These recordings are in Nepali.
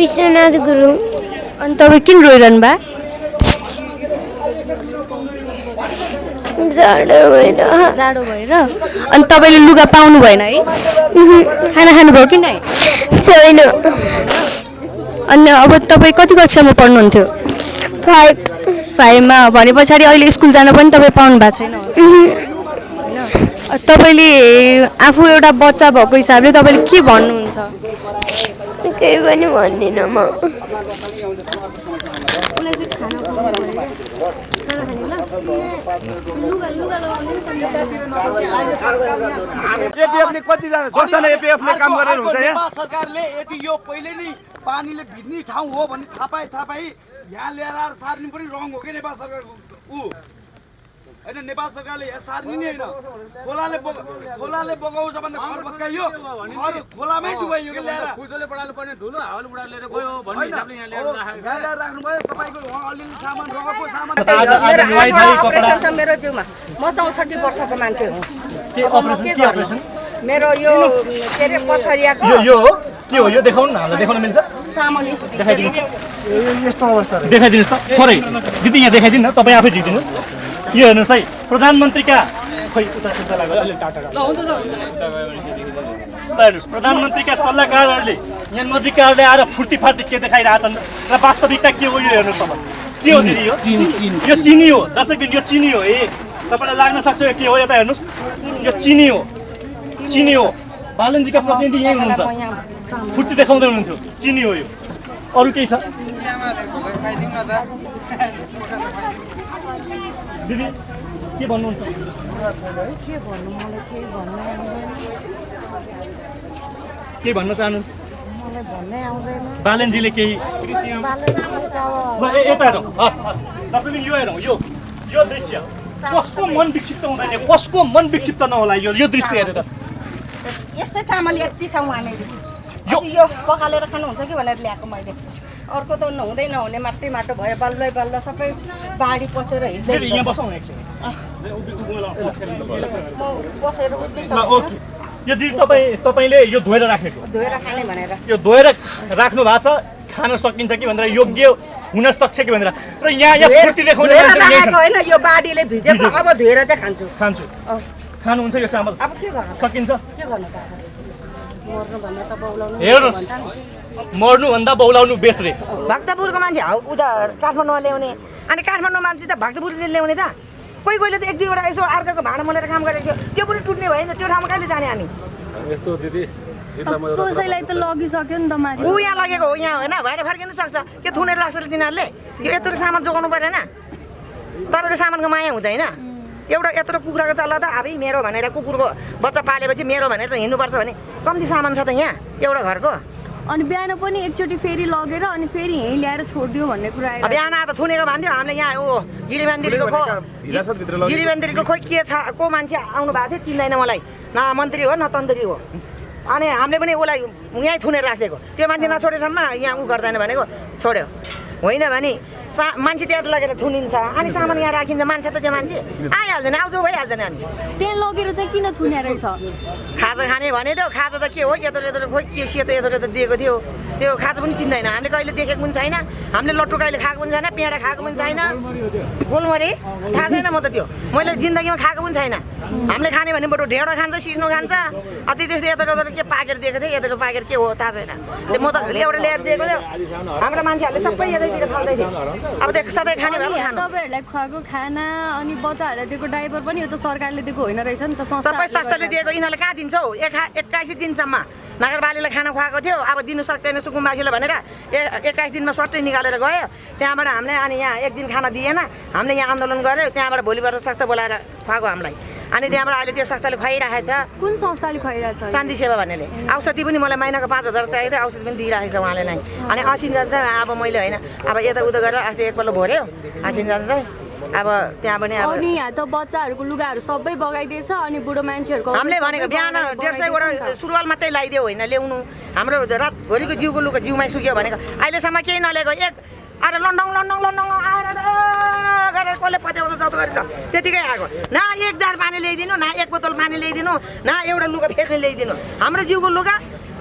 विश्वनाथ गुरुङ। अनि तपाईँ किन रोइरहनु भए? जाडो भएर। अनि तपाईँले लुगा पाउनु भएन है? खाना खानुभयो कि नै? छैन। अनि अब तपाईँ कति कक्षामा पढ्नुहुन्थ्यो? 5मा भने पछाडि अहिले स्कुल जान पनि तपाईँ पाउनु भएको छैन? तपाईँले आफू एउटा बच्चा भएको हिसाबले तपाईँले के भन्नुहुन्छ? केही पनि भन्दिनँ म। एपीएफले कतिजना जसजना एपीएफले काम गरेर हुन्छ यहाँ सरकारले यदि यो पहिले नै पानीले भिज्ने ठाउँ हो भने थाहा पाए यहाँ ल्याएर सार्ने पनि रङ हो कि नेपाल सरकारको होइन नेपाल सरकारले यहाँ सार्ने नै होइन खोलाले बगाउँछ भने घर बगाइयो खोलामै डुबाइयो कि ल्याएर पुसले बढाल्नु पर्ने धुलो हावाले बढाएर लिएर गयो भन्ने हिसाबले यहाँ ल्याएर राख्नु भयो तपाईँको अलिअलि सामान रगको सामान मेरो जिउमा म 64 वर्षको मान्छे हुँ। के अपरेसन मेरो यो के अरे पथरियाको यो हो के हो यो देखाउनु न हामीलाई देखाउन मिल्छ चामल देखाइदिनुहोस् यस्तो अवस्था देखाइदिनुहोस् त थोरै दिदी यहाँ देखाइदिनु न तपाईँ आफै झिक्दिनुहोस् यो हेर्नुहोस् है प्रधानमन्त्रीका खोइ उता सुत्ता लाग्यो अलि टाटा हेर्नुहोस् प्रधानमन्त्रीका सल्लाहकारहरूले यहाँ नजिकहरूले आएर फुर्ती के देखाइरहेछन् र वास्तविकता के हो यो हेर्नुहोस् अब के हो दिदी यो चिनी हो दर्शकबिन यो चिनी हो ए तपाईँलाई लाग्न सक्छ यो के हो यता हेर्नुहोस् यो चिनी हो बालनजीका प्रतिनिधि यही हुनुहुन्छ फुर्ती देखाउँदै हुनुहुन्थ्यो चिनी हो यो अरू केही छ दिदी के भन्नुहुन्छ के भन्न चाहनुहुन्छ बालनजीले केही यता हेरौँ हस् दर्शकबिन यो हेरौँ यो दृश्य कसको मन विक्षिप्त हुँदैन कसको मन विक्षिप्त नहोला यो दृश्य हेरेर यस्तै चामल यति छ उहाँले यो पकालेर खानुहुन्छ कि भनेर ल्याएको मैले अर्को त हुँदै नहुने माटो भयो बल्ल सबै बाढी पसेर हिँड्दै यहाँ बसौँ एकछिन बसेर उठ्नै यो दिदी तपाईँले यो धोएर राखेको धोएर खाने भनेर यो धोएर राख्नु भएको छ खान सकिन्छ कि भनेर योग्य हुन सक्छ कि भनेर र यहाँ फुर्ती देखाउने मान्छे होइन यो बाढीले भिजेको अब धोएर चाहिँ खान्छु खानुहुन्छ यो चामल अब के गर्नु सकिन्छ के गर्नु त मर्नु भन्ने त बौलाउनु हेर्नुहोस् मर्नुभन्दा बौलाउनु बेस रे भक्तपुरको मान्छे हौ उता काठमाडौँमा ल्याउने अनि काठमाडौँ मान्छे त भक्तपुरले ल्याउने त कोहीले त एक दुईवटा यसो अर्काको भाँडा मोलेर काम गरेको थियो त्यो पनि टुट्ने भयो नि त त्यो ठाउँमा कहिले जाने हामी यस्तो दिदी कसैलाई त लगिसक्यो नि त माथि ऊ यहाँ लगेको हो यहाँ होइन भएर फर्किनु सक्छ के थुनेर लाग्छ तिनीहरूले यो यत्रो सामान जोगाउनु परेन तपाईँको सामानको माया हुँदैन एउटा यत्रो कुखुराको चल्ला त अब मेरो भनेर कुकुरको बच्चा पालेपछि मेरो भनेर त हिँड्नुपर्छ भने कम्ती सामान छ त यहाँ एउटा घरको अनि बिहान पनि एकचोटि फेरि लगेर अनि फेरि यहीँ ल्याएर छोडिदियो भन्ने कुरा आयो बिहान त थुनेको भन्थ्यो हामीले यहाँ गिरिबन्दिरीको खोइ के छ को मान्छे आउनु भएको थियो चिन्दैन मलाई न मन्त्री हो न तन्त्री हो अनि हामीले पनि उसलाई यहीँ थुनेर राखिदिएको त्यो मान्छे नछोडेसम्म यहाँ उ गर्दैन भनेको छोड्यो होइन भने मान्छे त्यहाँ लगेर थुनिन्छ अनि सामान यहाँ राखिन्छ मान्छे त त्यो मान्छे आइहाल्दैन आउँछौ भइहाल्छ नि हामी त्यहाँ लगेर चाहिँ किन थुने रहेछ खाजा खाने भनेको खाजा त के हो यत्रो खोइ के सेतो यत्रो दिएको थियो त्यो खाजा पनि चिन्दैन हामीले कहिले देखेको पनि छैन हामीले लट्टु कहिले खाएको पनि छैन पेँडा खाएको पनि छैन गोलमरे थाहा छैन म त त्यो मैले जिन्दगीमा खाएको पनि छैन हामीले खाने भने बरु ढेँडो खान्छ सिस्नो खान्छ अति त्यस्तो यत्रो के पाकेर दिएको थियो यत्रो पाकेर के हो थाहा छैन त्यो म त एउटा ल्याएर दिएको थियो हाम्रो मान्छेहरूले सबै यतैतिर फाल्दै थियो अब त्यो सधैँ खाने भयो तपाईँहरूलाई खुवाएको खाना अनि बच्चाहरूलाई दिएको डाइपर पनि यो त सरकारले दिएको होइन रहेछ नि त सबै संस्थाले दिएको यिनीहरूले कहाँ दिन्छ हौ 21 दिनसम्म नगरपालिकाले खाना खुवाएको थियो अब दिनु सक्दैन सुकुम्बासीले भनेर 21 दिनमा स्वाटै निकालेर गयो त्यहाँबाट हामीले अनि यहाँ एक दिन खाना दिएन हामीले यहाँ आन्दोलन गऱ्यो त्यहाँबाट भोलिबाट संस्था बोलाएर खुवाएको हामीलाई अनि त्यहाँबाट अहिले त्यो संस्थाले खुवाइरहेको छ कुन संस्थाले खुवाइरहेको छ शान्ति सेवा भन्नेले औषधि पनि मलाई महिनाको 5000 चाहिएको थियो औषधि पनि दिइरहेको छ उहाँले नै अनि असिन्जन चाहिँ अब मैले होइन अब यता उता गरेर अस्ति एकपल्ट भर्यो असिन्जन चाहिँ अब त्यहाँ पनि अब अनि यहाँ त बच्चाहरूको लुगाहरू सबै बगाइदिएछ अनि बुढो मान्छेहरूको हामीले भनेको बिहान 150 वटा सुरुवाल मात्रै लगाइदियो होइन ल्याउनु हाम्रो रातभरिको जिउको लुगा जिउमै सुक्यो भनेको अहिलेसम्म केही नल्याएको एक अरे लन्डङ आएर गरेर कसले पत्याउँछ जस्तो गरेर त्यतिकै आएको न एक जार पानी ल्याइदिनु न एक बोतल पानी ल्याइदिनु न एउटा लुगा फेर्ने ल्याइदिनु हाम्रो जिउको लुगा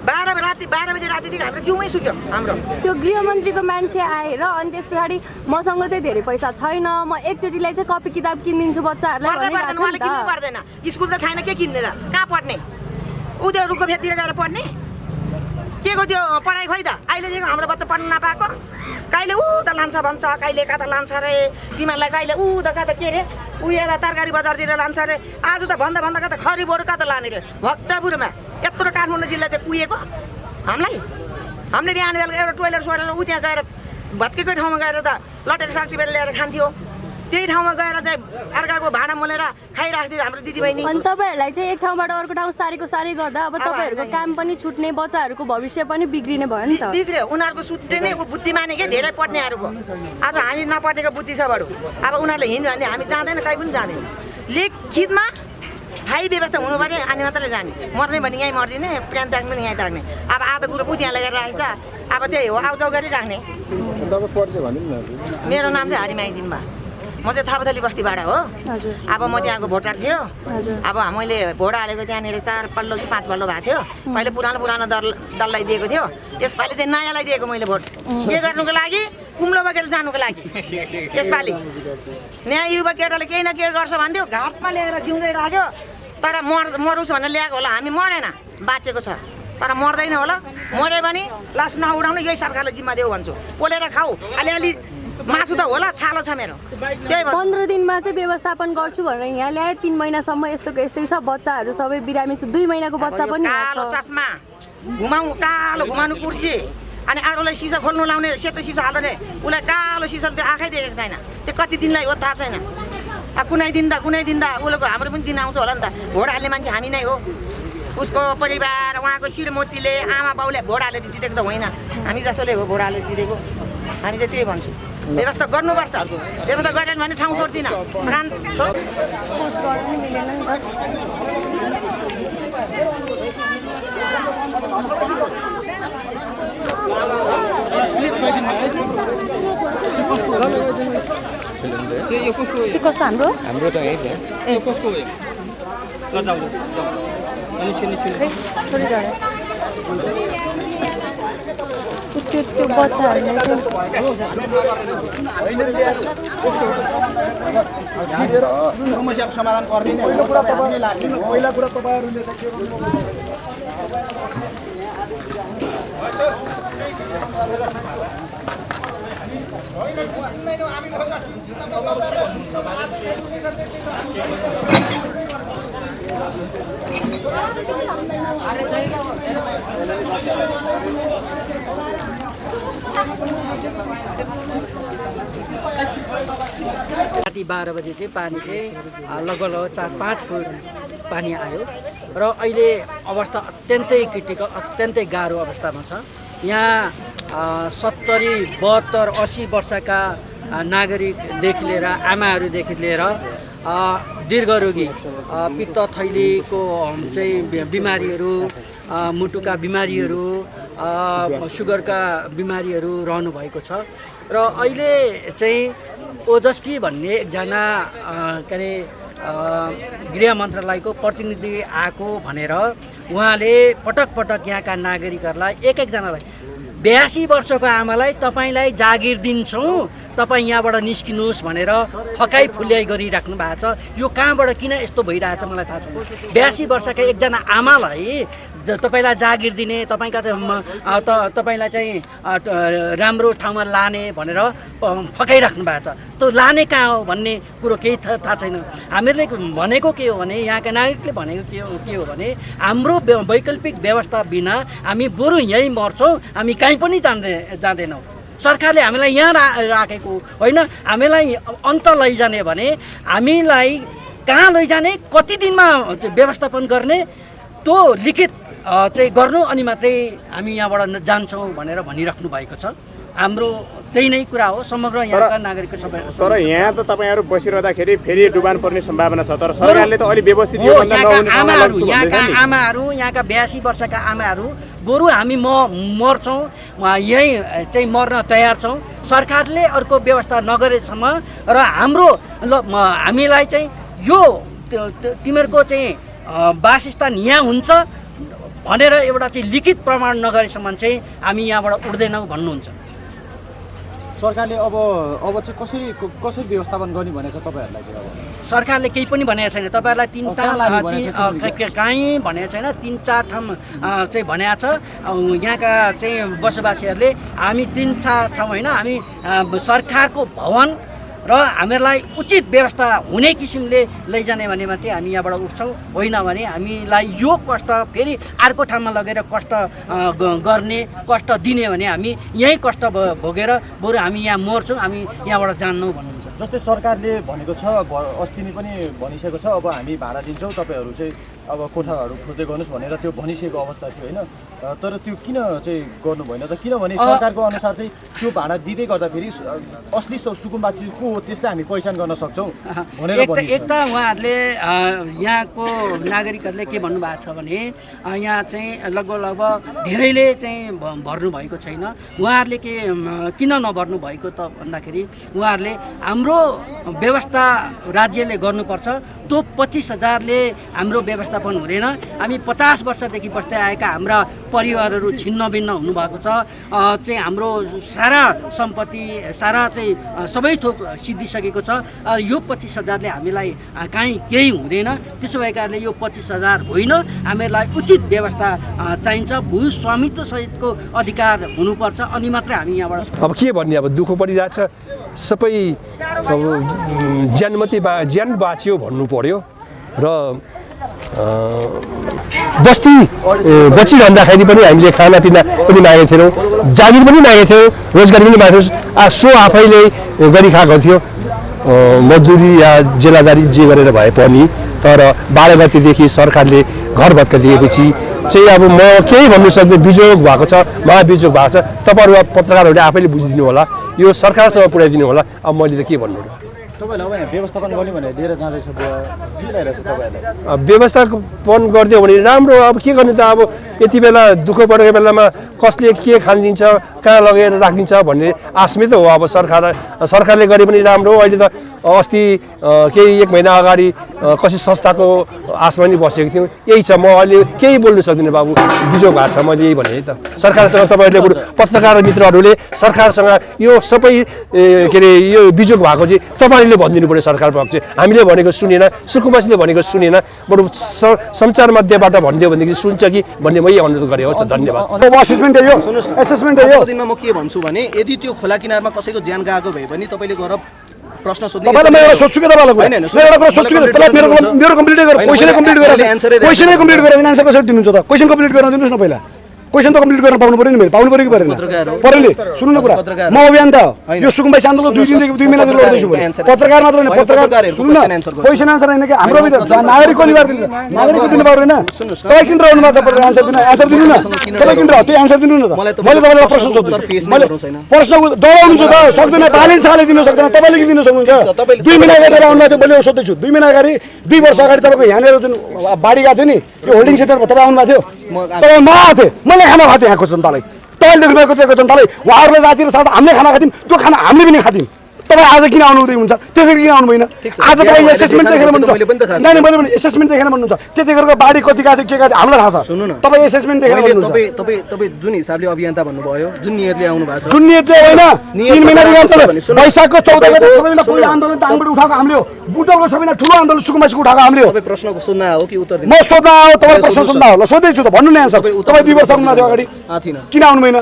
12 बजे रातिदेखि हाम्रो जिउमै सुक्यो हाम्रो। त्यो गृहमन्त्रीको मान्छे आएर अनि त्यस पछाडि मसँग चाहिँ धेरै पैसा छैन, म एकचोटिलाई चाहिँ कपी किताब किनिदिन्छु बच्चाहरूलाई पर्दैन, उहाँले किन्नु पर्दैन। स्कुल त छैन, के किन्ने त? कहाँ पढ्ने? ऊ त्यो रुखको फेदतिर गएर पढ्ने? के को त्यो पढाइ खोइ त? अहिलेदेखि हाम्रो बच्चा पढ्नु नपाएको, कहिले ऊ त लान्छ भन्छ, कहिले कता लान्छ रे, तिमीहरूलाई कहिले ऊ त कता के रे, ऊ यता तरकारी बजारतिर लान्छ रे, आज त भन्दा कता खरिबोर कता लाने रे, भक्तपुरमा यत्रो काठमाडौँ जिल्ला चाहिँ कुहिएको हामीलाई। हामीले बिहान बेलुका एउटा टोइलेट सोइलेट ऊ त्यहाँ गएर भत्केकै ठाउँमा गएर त लटेको सागसब्जी ल्याएर खान्थ्यो, त्यही ठाउँमा गएर चाहिँ अर्काको भाँडा मोलेर खाइराख्थ्यो हाम्रो दिदीबहिनी। अनि तपाईँहरूलाई चाहिँ एक ठाउँबाट अर्को ठाउँ सारेको सारे गर्दा अब तपाईँहरूको काम पनि छुट्ने, बच्चाहरूको भविष्य पनि बिग्रिने भयो नि त। बिग्रियो, उनीहरूको सुत्ने नै बुद्धिमानी के धेरै पढ्नेहरूको। आज हामी नपढ्नेको बुद्धि छ बरु। अब उनीहरूले हिँड्यो भने हामी जाँदैन, कहीँ पनि जाँदैन। लिखितमा थाहै व्यवस्था हुनु पर्यो, अनि मात्रै जाने। मर्ने भने यहीँ मर्दिने, प्यान त्याग्ने पनि यहीँ त्याग्ने। अब आधा कुरो ऊ त्यहाँ लगेर राखेछ, अब त्यही हो, आउजाउ गरिराख्ने। मेरो नाम चाहिँ हरिमाई जिम्बा, म चाहिँ थापाथली बस्तीबाट हो। अब म त्यहाँको भोटर थियो। अब मैले भोट हालेको त्यहाँनिर 4 पल्लो कि 5 पल्लो भएको थियो। पहिले पुरानो दललाई दिएको थियो, यसपालि चाहिँ नयाँलाई दिएको मैले भोट। के गर्नुको लागि? कुम्लो बगेर जानुको लागि। यसपालि नयाँ युवा केटाले केही न केही गर्छ भन्थ्यो, घाटमा ल्याएर जिउँदै राख्यो। तर मरोस् भनेर ल्याएको होला, हामी मरेन, बाँचेको छ। तर मर्दैन होला, मऱ्यो भने लास नउडाउनु, यही सरकारले जिम्मा देऊ भन्छु। पोलेर खाऊ, अलिअलि मासु त होला, छालो छ मेरो। त्यही 15 दिनमा चाहिँ व्यवस्थापन गर्छु भनेर यहाँ ल्याए। 3 महिनासम्म यस्तोको यस्तै छ, बच्चाहरू सबै बिरामी छ, 2 महिनाको बच्चा पनि कालो चस्मा कालो घुमाउनु कुर्सी, अनि अरूलाई सिसा खोल्नु लाउने सेतो सिसा हाल्ने, उसलाई कालो सिसा त्यो आँखै देखेको छैन। त्यो कति दिनलाई हो थाहा छैन। कुनै दिँदा उसको हाम्रो पनि दिन आउँछ होला नि त। भोट हाल्ने मान्छे हामी नै हो, उसको परिवार, उहाँको श्रीमतीले, आमा बाउले भोट हालेर जितेको त होइन, हामी जस्तोले हो भोट हालेर जितेको। हामी चाहिँ त्यही भन्छु, व्यवस्था गर्नुपर्छ। व्यवस्था गरेन भने ठाउँ छोड्दिनँ। त्यो कस्तो हाम्रो त यही छ। ए कसको हो? त्यो बच्चाहरूले समस्याको समाधान गर्ने नै पहिला कुरा तपाईँहरूले राति 12 बजे चाहिँ पानी चाहिँ लगभग 4-5 फुट पानी आयो र अहिले अवस्था अत्यन्तै क्रिटिकल, अत्यन्तै गाह्रो अवस्थामा छ। यहाँ 70, 72, 80 वर्षका नागरिकदेखि लिएर आमाहरूदेखि लिएर दीर्घरोगी, पित्त थैलीको चाहिँ बिमारीहरू, मुटुका बिमारीहरू, सुगरका बिमारीहरू रहनु भएको छ। र अहिले चाहिँ ओजस्वी भन्ने एकजना के अरे गृह मन्त्रालयको प्रतिनिधि आएको भनेर उहाँले पटक पटक यहाँका नागरिकहरूलाई एकजनालाई 82 वर्षको आमालाई तपाईँलाई जागिर दिन्छौँ, तपाईँ यहाँबाट निस्किनुहोस् भनेर फकाइ फुल्याइ गरिराख्नु भएको छ। यो कहाँबाट किन यस्तो भइरहेछ मलाई थाहा छैन। 82 वर्षका एकजना आमालाई तपाईँलाई जागिर दिने, तपाईँका तपाईँलाई चाहिँ राम्रो ठाउँमा लाने भनेर फकाइराख्नु भएको छ। त्यो लाने कहाँ हो भन्ने कुरो केही थाहा छैन। हामीहरूले भनेको के हो भने, यहाँका नागरिकले भनेको के हो भने, हाम्रो वैकल्पिक व्यवस्था बिना हामी बरु यहीँ मर्छौँ, हामी कहीँ पनि जाँदैनौँ। सरकारले हामीलाई यहाँ राखेको होइन, हामीलाई अन्त लैजाने भने हामीलाई कहाँ लैजाने, कति दिनमा व्यवस्थापन गर्ने, त्यो लिखित चाहिँ गर्नु, अनि मात्रै हामी यहाँबाट जान्छौँ भनेर भनिराख्नु भएको छ। हाम्रो त्यही नै कुरा हो समग्र यहाँका नागरिकको सबै। तर यहाँ त तपाईँहरू बसिरहँदाखेरि फेरि डुबान पर्ने सम्भावना छ, तर सरकारले त अलिक व्यवस्थित यो भन्दा नहुने आमाहरू, यहाँका आमाहरू, यहाँका 82 वर्षका आमाहरू बरु हामी मर्छौँ, यहीँ चाहिँ मर्न तयार छौँ, सरकारले अर्को व्यवस्था नगरेसम्म। र हाम्रो हामीलाई चाहिँ यो तिमीहरूको चाहिँ वासस्थान यहाँ हुन्छ, भनेर एउटा चाहिँ लिखित प्रमाण नगरेसम्म चाहिँ हामी यहाँबाट उड्दैनौँ भन्नुहुन्छ। सरकारले अब चाहिँ कसरी व्यवस्थापन गर्ने भनेको छ तपाईँहरूलाई चाहिँ? अब सरकारले केही पनि भनेको छैन। तपाईँहरूलाई कहीँ भनेको छैन, 3-4 ठाउँ चाहिँ भनेको छ यहाँका चाहिँ बसोबासीहरूले। हामी 3-4 ठाउँ होइन, हामी सरकारको भवन र हामीहरूलाई उचित व्यवस्था हुने किसिमले लैजाने भने मात्रै हामी यहाँबाट उठ्छौँ, होइन भने हामीलाई यो कष्ट फेरि अर्को ठाउँमा लगेर कष्ट गर्ने, कष्ट दिने भने हामी यहीँ कष्ट भोगेर बरु हामी यहाँ मर्छौँ, हामी यहाँबाट जान्नौँ भन्नुहुन्छ। जस्तै सरकारले भनेको छ, अस्ति नै पनि भनिसकेको छ, अब हामी भाडा दिन्छौँ, तपाईँहरू चाहिँ अब कोठाहरू खोज्दै गर्नुहोस् भनेर त्यो भनिसकेको अवस्था थियो होइन। तर त्यो किन चाहिँ गर्नु भएन त? किनभने सरकारको अनुसार चाहिँ त्यो भाडा दिँदै गर्दाखेरि असली सुकुम्बासी को हो त्यसलाई हामी पहिचान गर्न सक्छौँ भनेर एक त उहाँहरूले यहाँको नागरिकहरूले के भन्नुभएको छ भने यहाँ चाहिँ लगभग धेरैले चाहिँ भर्नु भएको छैन। उहाँहरूले किन नभर्नु भएको त भन्दाखेरि उहाँहरूले हाम्रो व्यवस्था राज्यले गर्नुपर्छ, त्यो 25,000ले हाम्रो व्यवस्थापन हुँदैन। हामी 50 वर्षदेखि बस्दै आएका हाम्रा परिवारहरू छिन्न भिन्न हुनुभएको छ, चाहिँ हाम्रो सारा सम्पत्ति सारा चाहिँ सबै थोक सिद्धिसकेको छ। यो 25,000ले हामीलाई काहीँ केही हुँदैन। त्यसो भएको कारणले यो 25,000 होइन, हामीलाई उचित व्यवस्था चाहिन्छ, भू स्वामित्व सहितको अधिकार हुनुपर्छ, अनि मात्रै हामी यहाँबाट। अब के भन्ने, अब दुःख परिरहेछ, सबै ज्यान बाँच्यो भन्नु पर्यो र बस्ती बचिरहँदाखेरि पनि हामीले खानापिना पनि मागेको थियौँ, जागिर पनि मागेको थियौँ, रोजगारी पनि मागेको थियौँ। सो आफैले गरी खाएको थियो, मजदुरी या जेलादारी जे गरेर भए पनि। तर 12 गतेदेखि सरकारले घर भत्का दिएपछि चाहिँ अब म केही भन्नु सक्दैन, बिजोग भएको छ, महाबिजोग भएको छ। तपाईँहरू पत्रकारहरूले आफैले बुझिदिनु होला, यो सरकारसँग पुर्याइदिनु होला। अब मैले त के भन्नु र? तपाईँलाई अब व्यवस्थापन गर्ने भनेर लिएर जाँदैछ, के लागिरहेछ तपाईँहरूलाई? व्यवस्थापन गरिदियो भने राम्रो। अब के गर्ने त, अब यति बेला दुःख परेको बेलामा कसले के खानिदिन्छ, कहाँ लगेर राखिदिन्छ भन्ने आशमै त हो। अब सरकारले गरे पनि राम्रो। अहिले त अस्ति केही 1 महिना अगाडि कसै संस्थाको आशमा नि बसेको थियौँ। यही छ, म अहिले केही बोल्नु सक्दिनँ बाबु, बिजोग भएको छ। मैले यही भने है त, सरकारसँग तपाईँहरूले पत्रकार मित्रहरूले सरकारसँग यो सबै के अरे यो बिजोग भएको चाहिँ तपाईँहरूले भनिदिनु पऱ्यो सरकार पक्ष। हामीले भनेको सुनेन, सुकुम्बासीले भनेको सुनेन, बरु सञ्चार माध्यमबाट भनिदियो भनेदेखि सुन्छ कि भन्ने मैले अनुरोध गरेँ। हो त, धन्यवाद। एसेसमेन्ट हो, एसेसमेन्ट हो। दिनमा म के भन्छु भने यदि त्यो खोला किनारमा कसैको ज्यान गएको भए पनि तपाईँले गएर प्रश्न सोध्नु। तपाईलाई म एउटा सोध्छु के तपाईलाई? होइन होइन, एउटा कुरा सोध्छु के? पहिला मेरो कम्प्लिट गरेर क्वेशन कम्प्लिट गरेर आन्सर कसरी दिनुहुन्छ त? क्वेशन कम्प्लिट गर्न दिनुस् न पहिला। क्वेशन त कम्प्लिट गर्न पाउनु पर्यो नि, मैले पाउनु पर्यो कि परेन? परेन। सुन्नु न कुरा, म अभियान त यो सुकुम्बासी आन्दोलन 2 दिनदेखि 2 महिनादेखि लड्दैछु। पत्रकार मात्र होइन, पत्रकार सुन्नु न, क्वेशन आन्सर होइन कि हाम्रो भित्र नागरिकको अनिवार्य दिन्छ, नागरिकको दिनु पर्दैन। तपाईँ किन रहनु भएको छ पत्रकार? आन्सर दिनु न, तपाईँ किन रह, त्यो आन्सर दिनु न त। मैले तपाईँलाई प्रश्न सोध्छु, मैले प्रश्न डराउनुहुन्छ त? सक्दैन, बालिन साले दिन सक्दैन, तपाईँले के दिन सक्नुहुन्छ? 2 महिना अगाडि आउनु भएको थियो, मैले सोध्दैछु। 2 महिना अगाडि 2 वर्ष अगाडि तपाईँको यहाँनिर जुन बाढी गएको थियो नि, यो होल्डिङ सेन्टरमा तपाईँ आउनु भएको थियो, तपाईँ म आएको थिएँ, मैले खाना खाएको थिएँ यहाँको जनतालाई, तपाईँले देख्नुभएको जनतालाई। उहाँहरूले राति र साँझ हामीले खाना खाथ्यौँ, त्यो खाना हामीले पनि खाथ्यौँ। तपाईँ आज किन आउनु हुँदै हुन्छ? त्यसरी किन आउनु भएन? आज तपाईँ एसेसमेन्ट देखेर भन्नुहुन्छ, नै मैले पनि एसेसमेन्ट देखेर भन्नुहुन्छ। त्यतिखेरको बाढी कति गएको थियो, के गएको थियो हामीलाई थाहा छ। सुन्नु न, तपाईँ एसेसमेन्ट देखेर भन्नुहुन्छ। तपाईँ जुन हिसाबले अभियन्ता भन्नुभयो, जुन नियतले आउनु भएको छ, जुन नियतले होइन, 3 महिनादेखि आन्दोलन, वैशाखको 14 गते सबैभन्दा पहिलो आन्दोलन त हामीबाट उठाएको हामीले हो। बुटलको सबैभन्दा ठुलो आन्दोलन सुकुम्बासीको उठाएको हामीले हो। तपाईँ प्रश्नको सुन्न हो कि उत्तर दिनु? म सोध्न आयो, तपाईँ प्रश्न सोध्न हो। ल सोध्दैछु त, भन्नु नि आन्सर। तपाईँ 2 वर्ष आउनु भएको थियो अगाडि, किन आउनु भएन?